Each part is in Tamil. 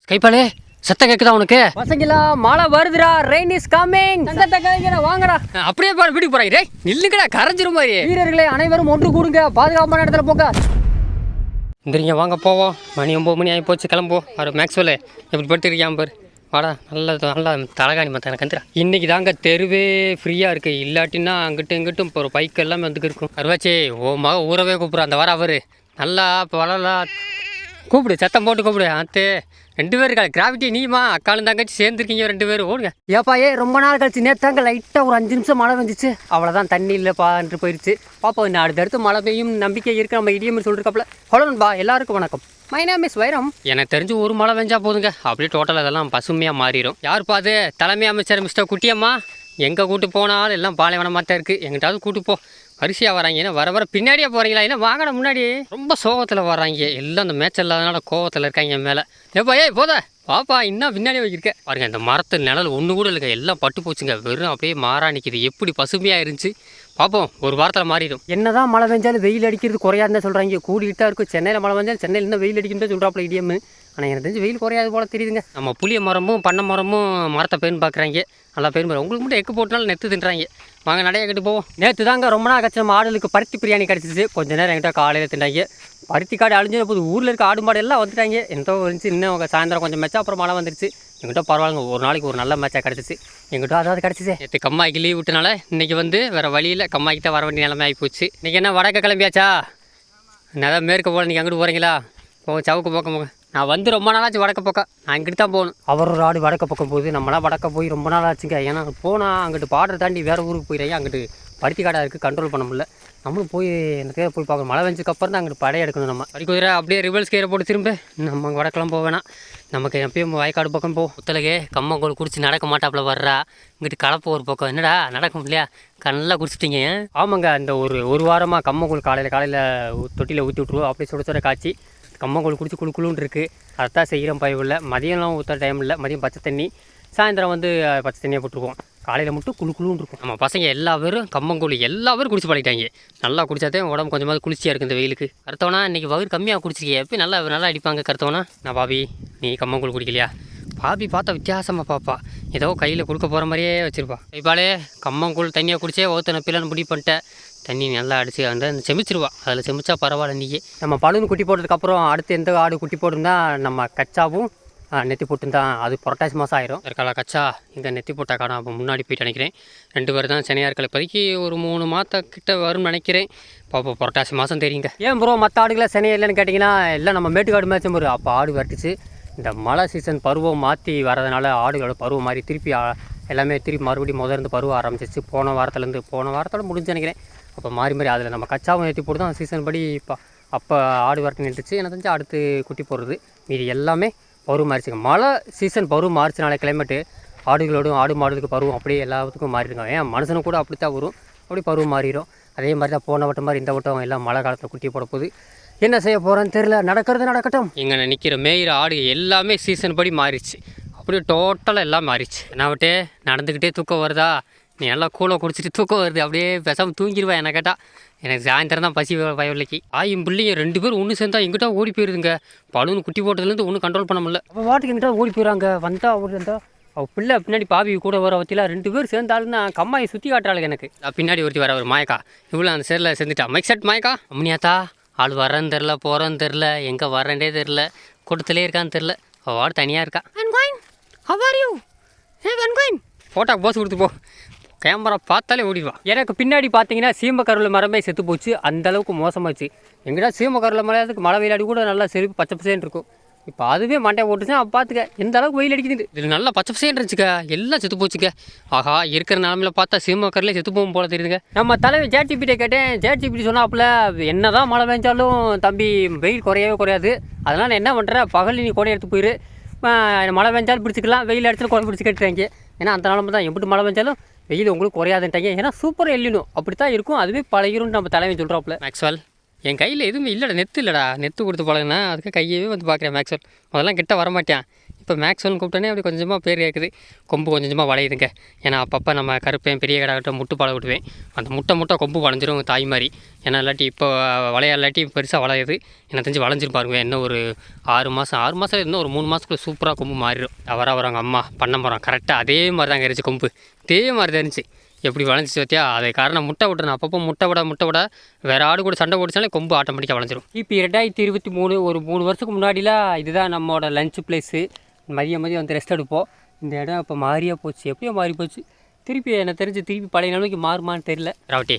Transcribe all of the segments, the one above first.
கைப்பாலே சத்தம் கேக்குதா உனக்கு? பசங்களா மழை வருதுடா, ரெயின் இஸ் கமிங். சங்கத்தை கைங்கடா வாங்கடா. அப்படியே பாரு வீட்டுக்கு போறாங்க. டேய் நில்லுங்கடா, கரஞ்சிரும் மாதிரி. வீரர்களே அனைவரும் ஒன்று கூடுங்க, பாதுகாப்பான இடத்துல போங்க. இந்திரிங்க வாங்க போவோம். மணி 9 மணி ஆகி போச்சு, கிளம்புவோம். அவர் மேக்ஸ்வெல் எப்படி படுத்துருக்கியான் பாரு. வாடா, நல்லா தலகாணி மற்ற எனக்கு வந்துடா. இன்றைக்கி தாங்க தெருவே ஃப்ரீயாக இருக்குது. இல்லாட்டின்னா அங்கிட்டும் இங்கிட்டும் இப்போ ஒரு பைக் எல்லாமே வந்துக்கு இருக்கும். அருவாச்சி ஓ மக ஊரவே கூப்பிட்றா. அந்த வர அவர் நல்லா இப்போ வளரலாம் கூப்பிடு, சத்தம் போட்டு கூப்பிடு. ஆத்து 2 பேர் இருக்கா கிராவிட்டி, நீமா அக்காலும் தங்கச்சி சேர்ந்துருக்கீங்க 2 பேர் ஓடுங்க. ஏப்பா ரொம்ப நாள் கழிச்சு நேற்றாங்க லைட்டாக ஒரு 5 நிமிஷம் மழை வந்துச்சு. அவ்வளோதான், தண்ணி இல்லைப்பான்ட்டு போயிடுச்சு. பாப்பா இன்னும் அடுத்தடுத்து மழை பெய்யும் நம்பிக்கை இருக்குது. நம்ம இடியமே சொல்லிருக்காப்புல. ஹலோன்பா, எல்லாருக்கும் வணக்கம். மை நேம் இஸ் வைரம். எனக்கு தெரிஞ்சு ஒரு மழை பெஞ்சா போதுங்க, அப்படியே டோட்டல் அதெல்லாம் பசுமையாக மாறிடும். யார் பாது தலைமை அமைச்சர் மிஸ்டர் குட்டியம்மா. எங்கே கூட்டு போனாலும் எல்லாம் பாலைவனமாக தான் இருக்குது. எங்கிட்டாவது கூட்டு போ. வரிசையாக வராங்க. ஏன்னா வர பின்னாடியே போகிறீங்களா? ஏன்னா வாங்கட முன்னாடி ரொம்ப சோகத்தில் வராங்க. எல்லாம் அந்த மேட்ச் இல்லாதனால கோவத்தில் இருக்காங்க என் மேலே. ஏப்பா போத பாப்பா இன்னும் பின்னாடியே வைக்கிருக்க பாருங்க. இந்த மரத்து நிழல் ஒன்று கூட இல்லைங்க, எல்லாம் பட்டு போச்சுங்க. வெறும் அப்படியே மாறா நிற்கிது. எப்படி பசுமையாக இருந்துச்சு பார்ப்போம், ஒரு வாரத்தில் மாறிடும். என்னதான் மழை பெஞ்சாலும் வெயில் அடிக்கிறது குறையாதுன்னு சொல்கிறாங்க. கூடிக்கிட்டா இருக்கும். சென்னையில் மழை பெஞ்சாலும் சென்னையில் இன்னும் வெயில் அடிக்குன்னு சொல்கிறாப்புல இடியம்மு. ஆனால் எனக்கு தெரிஞ்சு வெயில் குறையாது போல தெரியுதுங்க. நம்ம புளிய மரமும் பண்ணை மரமும் மரத்தை பேர்னு பார்க்குறாங்க. நல்லா பேர் உங்களுக்கு மட்டும் எக்கு போட்டனாலும் நெத்து தின்றாங்க. வாங்க நடைய கட்டு போவோம். நேற்று தாங்க ரொம்ப நாள் கட்சி நம்ம ஆடுகளுக்கு பருத்தி பிரியாணி கிடச்சிச்சு. கொஞ்சம் நேரம் என்கிட்ட காலையில் திண்டாங்க. பருத்தி காடு அழிஞ்ச போது ஊரில் இருக்க ஆடு மாடு எல்லாம் வந்துட்டாங்க. என்கிட்ட இருந்துச்சு. இன்னும் சாயந்தரம் கொஞ்சம் மேட்சா, அப்புறம் மழை வந்துருச்சு. எங்கிட்ட பரவாயில்லைங்க, ஒரு நாளைக்கு ஒரு நல்ல மேட்சாக கிடச்சிச்சு. எங்கிட்ட அதாவது கிடச்சிச்சு. நேற்று கம்மாய்க்கு லீவ் விட்டனால இன்றைக்கி வந்து வேறு வழியில் கம்மாய்க்கு தான் வர வேண்டிய நிலைமை ஆகி போச்சு. இன்றைக்கி என்ன வடக்க கிளம்பியாச்சா? நான் மேற்கு போகல, நீங்கள் அங்கிட்டு போகிறீங்களா? போங்க, சவுக்கு பக்கம் போங்க. நான் வந்து ரொம்ப நாளாச்சு வடக்க பக்கம். நான் இங்கிட்டு தான் போகணும். அவர் ஒரு ஆடு வடக்க பக்கம் போகுது. நம்மளாம் வடக்க போய் ரொம்ப நாள் ஆச்சுங்க. ஏன்னா போனால் அங்கிட்டு பாடுற தாண்டி வேறு ஊருக்கு போயிடுறாங்க. அங்கிட்டு பருத்தி காடாக இருக்குது, கண்ட்ரோல் பண்ண முடியல. நம்மளும் போய் எனக்கு போய் பார்க்கணும். மழை வெஞ்சதுக்கப்புறம் தான் அங்கிட்டு படையை எடுக்கணும். நம்ம குதிரை அப்படியே ரிவல்ஸ் கீரை போட்டு திரும்ப நம்ம வடக்கெல்லாம் போவேணா. நமக்கு எப்பயும் வயக்காடு பக்கம் போ. புத்தலகே கம்மங்கோல் குடிச்சு நடக்க மாட்டாப்புல வர்றா. இங்கிட்டு கலப்பு ஒரு பக்கம் என்னடா நடக்கும் இல்லையா? நல்லா குடிச்சிட்டிங்க. ஆமாங்க, இந்த ஒரு வாரமாக கம்மங்கோல் காலையில் தொட்டியில் ஊற்றி விட்ருவோம். அப்படியே சுட சுட காய்ச்சி கம்மங்கோல் குடிச்சு குழுன்னு இருக்குது. அதைத்தான் செய்கிறோம். பயவில்லை. மதியம்லாம் ஊற்றுற டைம் இல்லை. மதியம் பச்சை தண்ணி, சாயந்தரம் வந்து பச்சை தண்ணியாக போட்டுருவோம். காலையில் மட்டும் குழுன்னு இருக்கும். நம்ம பசங்க எல்லா பேரும் கம்மங்கோல் எல்லா பேரும் குடிச்சு பழகிட்டாங்க. நல்லா குடிச்சாதே உடம்பு கொஞ்சமாவது குளிர்ச்சியாக இருக்குது இந்த வெயிலுக்கு. கருத்தவனா இன்றைக்கி வயிறு கம்மியாக குடிச்சிருக்கேன். எப்போ நல்லா அடிப்பாங்க கருத்தவனா. நான் பாபி நீ கம்மங்கோல் குடிக்கலையா? பாபி பார்த்தா வித்தியாசமாக பாப்பா. ஏதோ கையில் கொடுக்க போகிற மாதிரியே வச்சுருப்பா. இப்பாலே கம்மங்கூழ் தண்ணியை குடிச்சே ஒருத்தனை பிள்ளைன்னு முடிவு பண்ணிட்டேன். தண்ணி நல்லா அடிச்சு அந்த செமிச்சிருவா. அதில் செமிச்சா பரவாயில்ல. நீயே நம்ம பலூன் குட்டி போட்டதுக்கப்புறம் அடுத்து எந்த ஆடு குட்டி போட்டிருந்தா நம்ம கச்சாவும் நெத்தி போட்டுருந்தான். அது புரட்டாசி மாதம் ஆயிரும். இருக்காளா கச்சா? இங்கே நெத்தி போட்டா காணும். அப்போ முன்னாடி போயிட்டு நினைக்கிறேன். 2 பேர் தான் சனியாக இருக்கல. இப்போதைக்கு ஒரு 3 மாதக்கிட்ட வரும்னு நினைக்கிறேன். பாப்பா புரட்டாசி மாதம் தெரியுங்க. ஏன் ப்ரோ மற்ற ஆடுகளை சனியாக இல்லைன்னு கேட்டிங்கன்னா, எல்லாம் நம்ம மேட்டுக்காடு மேட்சும் போது அப்போ ஆடு வரட்டுச்சு. இந்த மழை சீசன் பருவம் மாற்றி வரதுனால ஆடுகளோட பருவம் மாதிரி திருப்பி எல்லாமே திருப்பி மறுபடியும் முதலிருந்து பருவம் ஆரம்பிச்சிச்சு. போன வாரத்தோட முடிஞ்சு நினைக்கிறேன். அப்போ மாறி அதில் நம்ம கச்சாவும் ஏற்றி போட்டு தான் சீசன் படி இப்போ அப்போ ஆடு வரட்டு நின்றுச்சு. எனக்கு தெரிஞ்சு அடுத்து குட்டி போடுறது மீதி எல்லாமே பருவம் மாறிச்சுங்க. மழை சீசன் பருவம் மாறிச்சுனால கிளைமேட்டு ஆடுகளோடும் ஆடு மாடுகளுக்கு பருவம் அப்படியே எல்லாத்துக்கும் மாறிடுங்க. ஏன் மனுஷனும் கூட அப்படி தான் வரும், அப்படி பருவம் மாறிடும். அதே மாதிரி தான் போன வட்டம் மாதிரி இந்த வட்டம் எல்லாம் மழை காலத்தில் குட்டி போட போகுது. என்ன செய்ய போகிறேன்னு தெரில. நடக்கிறது நடக்கட்டும். இங்கே நிற்கிற மேயிற ஆடு எல்லாமே சீசன் படி மாறிடுச்சு. அப்படியே டோட்டலாக எல்லாம் மாறிடுச்சு. என்ன விட்டே நடந்துக்கிட்டே தூக்கம் வருதா? நீ எல்லாம் கூலை குடிச்சிட்டு தூக்கம் வருது. அப்படியே பேசாமல் தூங்கிடுவேன். என்ன கேட்டால் எனக்கு சாயந்தரம் தான் பசி பயவில்லைக்கு. ஆயும் பிள்ளைங்க 2 பேரும் ஒன்று சேர்ந்தா எங்கிட்ட ஓடி போயிருதுங்க. பலூன் குட்டி போட்டதுலேருந்து ஒன்றும் கண்ட்ரோல் பண்ண முடியல. அப்போ வாட்டுக்கு எங்கிட்ட ஓடி போயிடறாங்க. வந்தா ஓடி இருந்தால் அவள் பிள்ளை பின்னாடி பாவி கூட வர வத்திலாம் 2 பேர் சேர்ந்தாலுன்னா கம்மாயை சுற்றி காட்டுறாளுங்க எனக்கு. பின்னாடி ஒருத்தி வர ஒரு மாயக்கா இவ்வளோ அந்த சேரில் சேர்ந்துட்டா. மைக் செட் மாயக்கா அம்னியாத்தா ஆள் வரேன்னு தெரில, போகிறேன்னு தெரில, எங்கே வரேன்டே தெரில, கூட்டத்திலே இருக்கான்னு தெரில. அவள் வாடு தனியாக இருக்கா. ஃபோட்டோக்கு போஸ் கொடுத்து போ. கேமரா பார்த்தாலே ஓடிடுவா. எனக்கு பின்னாடி பார்த்தீங்கன்னா சீமக்கருளை மரமே செத்து போச்சு. அந்தளவுக்கு மோசமாச்சு. எங்கிட்ட சீமக்கருளை மலையாதுக்கு மழை வெயில் அடி கூட நல்லா செருப்பு பச்சை பசேன்னு இருக்கும். இப்போ அதுவே மண்டை ஓட்டுச்சுன்னா பார்த்துக்க எந்த அளவுக்கு வெயில் அடிக்குது. இதில் நல்லா பச்சை பசேன்னு இருந்துச்சுக்க, எல்லாம் செத்து போச்சுக்க. ஆஹா, இருக்கிற நிலமையில பார்த்தா சீமக்கருளே செத்து போகும் போல தெரியுதுங்க. நம்ம தலைவர் ஜேடிபிட்டே கேட்டேன். ஜேடிபிடி சொன்னாப்புல என்ன தான் மழை பெஞ்சாலும் தம்பி வெயில் குறையாது. அதனால் என்ன பண்ணுற, பகல் நீ கொடை எடுத்து போயிரு. மழை பெஞ்சாலும் பிடிச்சிக்கலாம், வெயில் அடிச்சாலும் குறை பிடிச்சி கட்டுறாங்க. ஏன்னா அந்த நிலமை தான் எப்படி மழை பெஞ்சாலும் வெயில் உங்களுக்கு குறையாதுன்ட்டாங்க. ஏன்னா சூப்பர் எல்லினும் அப்படி தான் இருக்கும். அதுவே பழகிரும் நம்ம தலைமை சொல்கிறாப்புல. மேக்ஸ்வெல் என் கையில் எதுவுமே இல்லைடா, நெத்து இல்லைடா. நெத்து கொடுத்து பழகுனா அதுக்கு கையவே வந்து பார்க்குறேன். மேக்ஸ்வெல் முதல்லாம் கிட்ட வரமாட்டேன். இப்போ மேக்ஸ்வெல்னு கூப்பிட்டோன்னே அப்படி கொஞ்சமாக பேர் கேட்குது. கொம்பு கொஞ்சமாக வளையுதுங்க. ஏன்னா அப்பப்போ நம்ம கருப்பேன் பெரிய கடாக்கிட்ட முட்டு பாலை விட்டுவேன். அந்த முட்டை கொம்பு வளைஞ்சிரும் தாய் மாதிரி. ஏன்னா இல்லாட்டி இப்போ இல்லாட்டி பெருசாக வளையுது. எனக்கு தெரிஞ்சு வளைஞ்சிரும் பாருங்க. இன்னும் ஒரு 6 மாதம் இன்னும் ஒரு 3 மாதத்துக்குள்ள சூப்பராக கொம்பு மாறிடும். வராங்க அம்மா பண்ண போகிறோம் கரெக்டாக அதே மாதிரி தாங்க இருந்துச்சு கொம்பு. இதே மாதிரி தான் இருந்துச்சு. எப்படி வளைஞ்சிச்சு பார்த்தியா? அதை காரணம் முட்டை விட்டுறேன். அப்பப்போ முட்டை விட வேறு ஆடு கூட சண்டை போட்டுச்சாலே கொம்பு ஆட்டோமேட்டிக்காக வளைஞ்சிரும். இப்போ 2023 ஒரு 3 வருஷத்துக்கு முன்னாடிலாம் இதுதான் நம்மளோட லஞ்ச் பிளேஸு. மதியம் வந்து ரெஸ்ட் எடுப்போம். இந்த இடம் இப்போ மாறியே போச்சு. எப்படியோ மாறி போச்சு. திருப்பி எனக்கு தெரிஞ்சு பழைய நிலைமைக்கு மாறுமான்னு தெரியல. ராவட்டி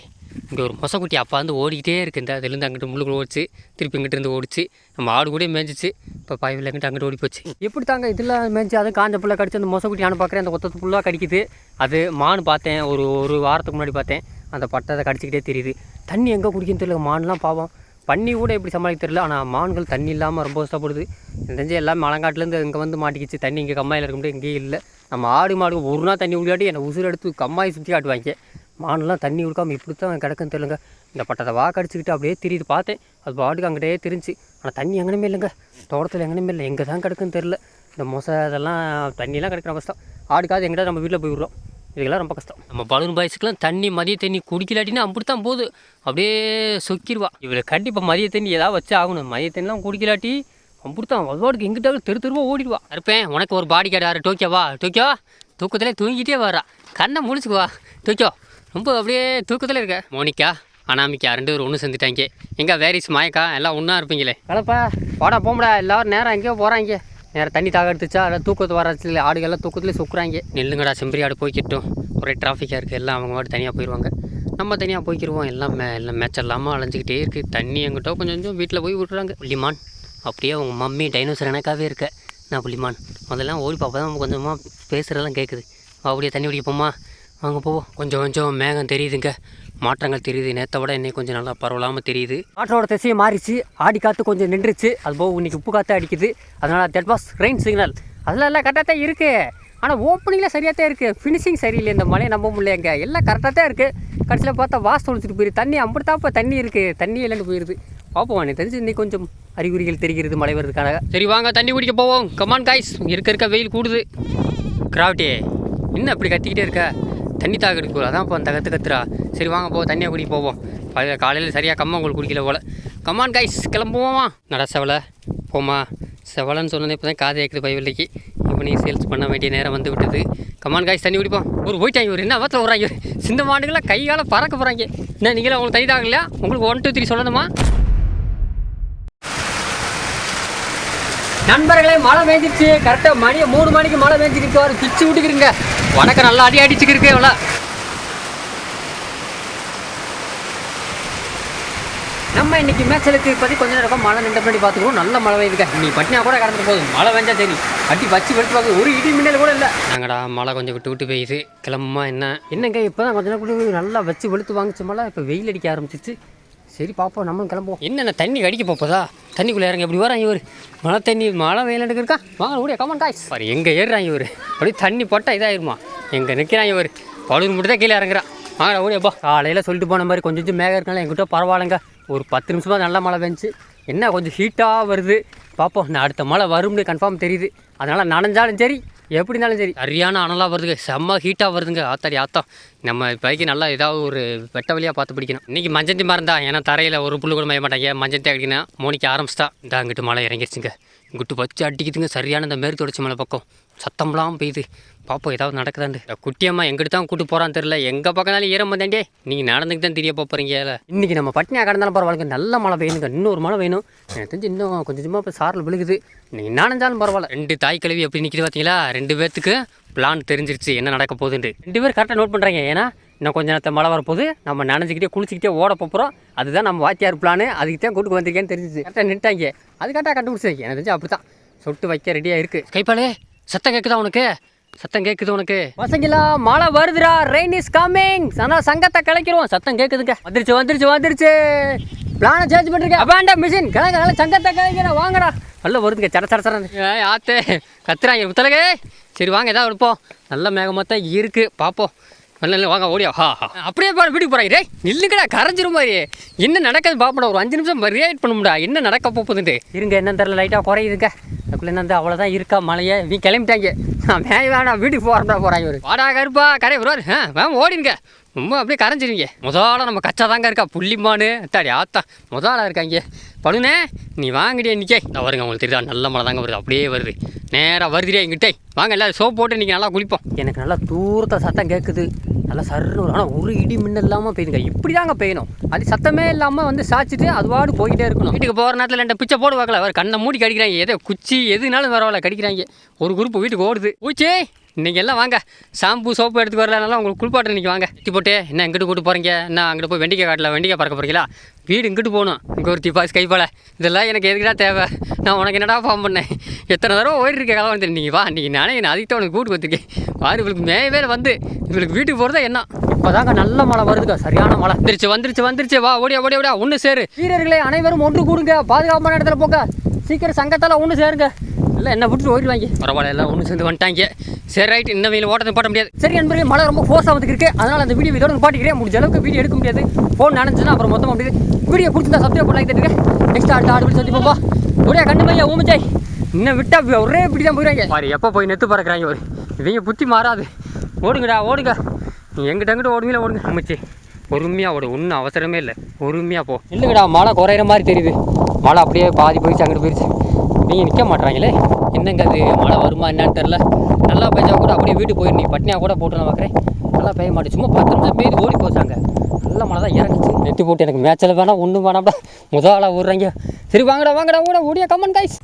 இங்கே ஒரு மொசக்குட்டி அப்போ வந்து ஓடிக்கிட்டே இருக்குது. இந்த அதுலேருந்து அங்கிட்டு முள்ளுக்குள்ள ஓடிச்சு, திருப்பி இங்கிட்டிருந்து ஓடிச்சு. நம்ம ஆடு கூட மேய்ஞ்சிச்சு. இப்போ பாய்வில் அங்கிட்டு ஓடி போச்சு. எப்படி தாங்க இதெல்லாம் மேய்ஞ்சி அதுவும் காஞ்ச புல்லாக கடிச்சு அந்த மொசக்குட்டி நான் பார்க்குறேன். அந்த ஒத்தத்து ஃபுல்லாக கடிக்குது. அது மான் பார்த்தேன் ஒரு வாரத்துக்கு முன்னாடி பார்த்தேன். அந்த பட்டத்தை கடிச்சிக்கிட்டே தெரியுது. தண்ணி எங்கே குடிக்குன்னு தெரியல. மான்லாம் பாவம். பண்ணி கூட எப்படி சமாளிக்க தெரியல. ஆனால் மான்கள் தண்ணி இல்லாமல் ரொம்ப கஷ்டப்படுது. எனக்கு தெரிஞ்சு எல்லாம் மலங்காட்டிலேருந்து இங்கே வந்து மாட்டிக்கிச்சு. தண்ணி இங்கே கம்மாயில் இருக்க முடியாது, இங்கேயும் இல்லை. நம்ம ஆடு ஒரு நாள் தண்ணி குடிக்காட்டி என்னை உசுறு எடுத்து கம்மாயை சுற்றி காட்டுவாங்க. மானெலாம் தண்ணி கொடுக்காமல் இப்படி தான் கிடக்குன்னு தெரியலங்க. இந்த பட்டத்தை கடிச்சிக்கிட்டு அப்படியே தெரியுது. பார்த்தேன் அது பாட்டுக்கு அங்கிட்டே தெரிஞ்சு. ஆனால் தண்ணி எங்கேயுமே இல்லைங்க. தோட்டத்தில் எங்கேயுமே இல்லை. எங்கே தான் கிடக்குன்னு தெரில. இந்த மொசை இதெல்லாம் தண்ணியெல்லாம் கிடைக்கிற கஷ்டம். ஆடுக்காவது எங்கிட்ட நம்ம வீட்டில் போய் விடுறோம். இதுக்கெல்லாம் ரொம்ப கஷ்டம். நம்ம பலூன் பாய்ஸுக்கெலாம் தண்ணி மதிய தண்ணி குடிக்கலாட்டினா அப்படி தான் போகுது. அப்படியே சொக்கிடுவா. இவரை கண்டிப்பாக மதிய தண்ணி ஏதாவது வச்சு ஆகணும். மதிய தண்ணிலாம் குடிக்கலாட்டி அப்படித்தான் அதுவாடுக்கு எங்கிட்ட தெருவா ஓடிடுவா. இருப்பேன் உனக்கு ஒரு பாடி கார்டு யார் டோக்கியோவா? டோக்கியோ தூக்கத்திலே தூங்கிட்டே வரா. கண்ணை முடிச்சுக்குவா டோக்கியோ. ரொம்ப அப்படியே தூக்கத்தில் இருக்க. மோனிகா அனாமிக்கா 2 பேரும் ஒன்று சேர்ந்துட்டாங்க. எங்கே வேரிஸ் மாயக்கா எல்லாம் ஒன்றா இருப்பீங்களே. கலப்பா வாடா போம்டா. எல்லோரும் நேரம் எங்கேயோ போகிறாங்க. நேரம் தண்ணி தாக எடுத்துச்சா எல்லாம் தூக்கத்து வராச்சு. ஆடுகள்லாம் தூக்கத்துலேயே சொக்குறாங்க. நெல்லுங்கடா செம்பரி ஆடு போய்க்கிட்டோம். ஒரே டிராஃபிக்காக இருக்குது. எல்லாம் அவங்க மட்டும் தனியாக போயிடுவாங்க. நம்ம தனியாக போய்க்கிடுவோம். எல்லாம் மேட்ச் இல்லாமல் அலைஞ்சிக்கிட்டே இருக்குது. தண்ணி எங்கிட்ட கொஞ்சம் வீட்டில் போய் விட்டுறாங்க. புள்ளிமான் அப்படியே அவங்க மம்மி டைனோசர் எனக்காகவே இருக்க. நான் புள்ளிமான் முதல்லாம் ஓடி பார்ப்பா தான் கொஞ்சமாக பேசுகிறதெல்லாம் கேட்குது. அப்படியே தண்ணி குடிப்போமா? வாங்க போவோம். கொஞ்சம் மேகம் தெரியுதுங்க. மாற்றங்கள் தெரியுது. நேற்றை விட இன்னைக்கு கொஞ்சம் நல்லா பரவலாமல் தெரியுது. காற்றோட திசையை மாறிச்சு. ஆடி காற்று கொஞ்சம் நின்றுச்சு. அது போக இன்றைக்கி உப்பு காற்று அடிக்குது. அதனால் தட் வாஸ் ரெயின் சிக்னல். அதெல்லாம் எல்லாம் கரெக்டாக தான் இருக்குது. ஆனால் ஓப்பனிங்கில் சரியாக தான் இருக்குது. ஃபினிஷிங் சரியில்லை. இந்த மழையை நம்ப முடியலைங்க. எல்லாம் கரெக்டாக தான் இருக்குது. கடைசியில் பார்த்தா வாசு தொழிச்சிட்டு போயிடுது. தண்ணி அப்படித்தாப்போ தண்ணி இருக்குது. தண்ணி இல்லைன்னு போயிடுது. பார்ப்போம். எனக்கு தெரிஞ்சு இன்னைக்கு கொஞ்சம் அறிகுறிகள் தெரிகிறது மழை வருதுக்கான. சரி வாங்க தண்ணி குடிக்க போவோம். Come on guys. இருக்க வெயில் கூடுது. கிராவிட்டி இன்னும் அப்படி கத்திக்கிட்டே இருக்க. தண்ணி தாக எடுக்க அதான் இப்போ அந்த கத்துறா. சரி வாங்க போவோம். தண்ணியை குடிக்க போவோம். காலையில் சரியாக கம்மங்கள் குடிக்கல போல். Come on guys கிளம்புவோமா? நட செவலை போமா. செவலைன்னு சொன்னதே இப்போ தான் காது கேட்குது பைவில்லைக்கு. இவனையும் சேல்ஸ் பண்ண வேண்டிய நேரம் வந்து விட்டது. கமான் காய்ஸ் தண்ணி குடிப்போம். போயிட்டாங்க. என்ன வாரத்தில் வராங்க. சிந்த மாடுகளாம் கையால் பறக்க போகிறாங்க. என்ன நீங்களே உங்களுக்கு தண்ணி தாங்க இல்லையா? உங்களுக்கு 1 2 3 சொல்லணுமா? நண்பர்களே மழை மேய்ஞ்சிருச்சு. கரெக்டாக மணியை 3 மணிக்கு மழை மேய்ஞ்சிருக்கு. அவர் பிச்சு விட்டுக்கிறீங்க. வடக்க நல்லா அடிச்சுக்கிருக்கு. எவ்வளோ நம்ம இன்றைக்கி மேட்சலுக்கு பற்றி கொஞ்சம் நேரம் மழை நின்ற பண்ணி பார்த்துக்குவோம். நல்ல மழை பெய்யுதுங்க. இன்னைக்கு பட்டினா கூட கடந்து போதும். மழை வெஞ்சா சரி. வச்சு வெளுத்து பார்க்க ஒரு இடி மின்னல் கூட இல்லை. நாங்கடா மழை கொஞ்சம் விட்டு பெய்யுது. கிளம்புமா என்னங்க இப்போ தான் கொஞ்சம் நேரம் நல்லா வச்சு வெளுத்து வாங்கிச்சு. மழை இப்போ வெயில் அடிக்க ஆரம்பிச்சிச்சு. சரி பார்ப்போம். நம்மளும் கிளம்புவோம். என்னென்ன தண்ணி அடிக்க போப்பதா? தண்ணிக்குள்ளே இறங்க எப்படி வரான் இவர்? மழை வெயில் எடுக்கிறக்கா வாங்க ஓடியா. கமான் காய்ஸ் பாரு எங்கே ஏறுறான் இவர். அப்படியே தண்ணி போட்டால் இதாகிருமா. எங்கே நிற்கிறான் இவர்? பழுது மட்டும் தான் கீழே இறங்குறான். வாங்கடா ஓடியாப்பா. காலையில் சொல்லிட்டு போன மாதிரி கொஞ்சம் மேகம் இருக்கனால எங்கிட்ட பரவாயில்லைங்க. ஒரு 10 நிமிஷமாக நல்லா மழை பெஞ்சு. என்ன கொஞ்சம் ஹீட்டாக வருது. பார்ப்போம். நான் அடுத்த மழை வரும்னு கன்ஃபார்ம் தெரியுது. அதனால் நனைஞ்சாலும் சரி எப்படி இருந்தாலும் சரி. சரியான அனலாக வருதுங்க. செம்ம ஹீட்டாக வருதுங்க. ஆத்தா நம்ம பைக்கு நல்லா ஏதாவது ஒரு வெட்ட வழியாக பார்த்து பிடிக்கணும். இன்றைக்கி மஞ்சந்தி மரம் தான். ஏன்னா தரையில் ஒரு புல்லு கூட மேய மாட்டாங்க. மஞ்சந்தி அடிக்கணும். மோனிக்க ஆரம்பிச்சிட்டா. இந்த அங்கிட்டு மழை இறங்கிடுச்சுங்க. இங்கிட்டு வச்சு அடிக்குதுங்க. சரியான இந்த மேற்கு தொடர்ச்சி மலை பக்கம் சத்தம்லாம் பெய்யுது. பார்ப்போம் ஏதாவது நடக்குதாண்டு. குட்டியம்மா எங்கிட்ட தான் கூட்டு போகிறான்னு தெரியல. எங்கள் பக்கம்னாலும் ஈரம் தாண்டே. நீங்கள் நடந்துக்கு தான் தெரிய போகிறீங்க. இன்றைக்கி நம்ம பட்டினியாக கடந்தாலும் பரவாயில்ல. நல்ல மழை பெய்யுங்க. இன்னொரு மழை வேணும். எனக்கு தெரிஞ்சு இன்னும் கொஞ்சமாக இப்போ சாரில் விழுகுது. நீங்கள் நனைஞ்சாலும் பரவாயில்ல. 2 தாய் கழுவி எப்படி நிற்கிது பார்த்தீங்களா? 2 பேர்த்துக்கு பிளான் தெரிஞ்சிருச்சு என்ன நடக்க போகுதுன்ட்டு. 2 பேர் கரெக்டாக நோட் பண்ணுறாங்க. ஏன்னா இன்னும் கொஞ்சம் நேரத்தை மழை வரப்போகுது. நம்ம நனைஞ்சிக்கிட்டே குளிச்சிக்கிட்டே ஓட போகிறோம். அதுதான் நம்ம வாத்தியார் பிளானு. அதுக்கு தான் கூட்டுக்கு வந்திருக்கேன்னு தெரிஞ்சிச்சு. கரெக்டாக நின்ட்டாங்க. அது கரெக்டாக கண்டுபிடிச்சி. எனக்கு தெரிஞ்சு அப்படி தான் சொட்டு வைக்க ரெடியாக இருக்குது. கைப்பாலே சத்தம் கேட்குதா உனக்கு? சத்தம் கேட்குது உனக்கு? பசங்களா மழை வருதுடா. Rain is coming. ஆனால் சங்கத்தை கலைக்கிறோம். சத்தம் கேட்குதுங்க. வந்துருச்சு. பிளானை சேஞ்ச் பண்ணிருக்கேன். அபாண்டா மிஷின் கிளங்க சங்கத்தை கலைக்கிறேன். வாங்கடா. நல்ல வருதுங்க. சர ஆத்தே கத்துறாங்க புத்தலகே. சரி வாங்க ஏதாவது எடுப்போம். நல்ல மேகமாக தான் இருக்குது. பார்ப்போம் இல்லை வாங்க ஓடியா அப்படியே பாரு வீட்டுக்கு போகிறாங்க ரே நில்லுங்கடா கரைஞ்சிரும் மாதிரி என்ன நடக்காது பாப்படா ஒரு 5 நிமிஷம் ரியாக்ட் பண்ண முடியா என்ன நடக்க போகுதுன்ட்டு இருங்க என்னன்னு தெரியல லைட்டாக குறையுதுங்க அதுக்குள்ளே என்ன அவ்வளோதான் இருக்கா மழையை நீ கிளம்பிட்டாங்க நான் வேணாம் வீட்டுக்கு போகிறாங்க ஒரு வாடா கருப்பா கரை வருவார் மேம் ஓடிங்க ரொம்ப அப்படியே கரைஞ்சிருங்க முதல்ல நம்ம கச்சா தாங்க இருக்கா புள்ளிமானு அத்தாடி ஆத்தா முதலாக இருக்காங்க பழுனே நீ வாங்கிட்டே இன்றைக்கே நான் வருங்க உங்களுக்கு தெரியுதா நல்ல மழை தாங்க வருது அப்படியே வருது நேராக வருதுடே எங்கிட்டே வாங்க எல்லோரும் சோப் போட்டு இன்றைக்கி நல்லா குளிப்போம் எனக்கு நல்லா தூரத்தில் சத்தம் கேட்குது நல்லா சர்ன்னு ஆனால் ஒரு இடி மின்னல் இல்லாமல் பெய்யுங்க இப்படி தாங்க பெய்யணும் அது சத்தமே இல்லாமல் வந்து சாய்ச்சிட்டு அதுவாடு போய்கிட்டே இருக்கணும் வீட்டுக்கு போகிற நேரத்தில் 2 பிச்சை போடுவாங்களா அவர் கண்ணை மூடி கடிக்கிறாங்க எதோ குச்சி எதுனாலும் வரவால கடிக்கிறாங்க ஒரு குரூப் வீட்டுக்கு ஓடுது பூச்சி இன்றைக்கி எல்லாம் வாங்க ஷாம்பு சோப்பு எடுத்து வரலனால உங்களுக்கு குளிப்பாட்டு இன்றைக்கி வாங்க டீ போட்டு என்ன இங்கிட்டு கூட்டு போகிறீங்க என்ன அங்கிட்டு போய் வெண்டிக்காய் காட்டில் வெண்டிக்காய் பறக்க போகிறீங்களா வீடு இங்கிட்டு போகணும் இங்கே ஒரு டிப்பாஸ் கைப்பால இதெல்லாம் எனக்கு எதுக்குடா தேவை நான் உனக்கு என்னடா ஃபார்ம் பண்ணேன் எத்தனை தடவை ஓடிருக்கேன் கதை வந்து நீங்கள் வா நீங்கள் நானே அதுக்கிட்ட உனக்கு கூட்டு வச்சுருக்கேன் வாரு இவளுக்கு மேலே வந்து இவளுக்கு வீட்டுக்கு போகிறதா என்ன இப்போ தாங்க நல்ல மழை வருதுக்கா சரியான மழை வந்துருச்சு வா ஓடியா ஒன்று சேரு வீரர்களே அனைவரும் ஒன்று கூடுங்க பாதுகாப்பான இடத்துல போங்க சீக்கிரம் சங்கத்தால் ஒன்று சேருங்க இல்லை என்ன விட்டுட்டு ஓடிடுவாங்க பரவாயில்ல எல்லாம் ஒன்று சேர்ந்து வந்துட்டாங்க சரி ரைட் இந்த வெயில் ஓட்டத்தை பாட்ட முடியாது சரி நண்பர்களே மழை ரொம்ப ஃபோர்ஸாக வந்துருக்கு இருக்குது அதனால் அந்த வீடியோ இதோட பாட்டிக்கிறேன் முடிஞ்ச அளவுக்கு வீடியோ எடுக்க முடியாது ஃபோன் நினைச்சுன்னா அப்புறம் மொத்தமாக முடியுது வீடியோ பிடிச்சிருந்தா சப்ஸ்கிரைப் பண்ணி லைக் தட்டுங்க நெக்ஸ்ட் அடுத்த ஆடு சொல்லி போப்பா ஒரே கண்டு பையா ஊமிச்சாய் இன்னும் விட்டா ஒரே இப்படி தான் போயிடுறாங்க பாரு எப்போ போய் நெத்து பறக்கிறாங்க ஒரு இவங்க புத்தி மாறாது ஓடுங்க நீ எங்கிட்ட ஓடுவீங்களா ஓடுங்க அமைச்சி பொறுமையாக ஓடு ஒன்றும் அவசரமே இல்லை பொறுமையாக போ இல்லைங்கடா மழை குறையிற மாதிரி தெரியுது மழை அப்படியே பாதி போயிடுச்சு அங்கிட்டு போயிடுச்சு நீங்கள் நிற்க மாட்டுறாங்களே என்னங்க அது மழை வருமா என்னன்னு தெரில நல்லா பெஞ்சா கூட அப்படியே வீட்டுக்கு போயிரு நீ பட்னியாக கூட போட்டு நான் பார்க்குறேன் நல்லா பெய்ய மாட்டேன் சும்மா 10 நிமிஷம் பெய்து ஓடி போச்சாங்க நல்ல மழை தான் இறங்குச்சு நெத்தி போட்டு எனக்கு மேட்சில் வேணாம் ஒன்றும் வேணாம்டா முதலாக விட்றாங்க சரி வாங்கடா ஓடியா கம்மன் கைஸ்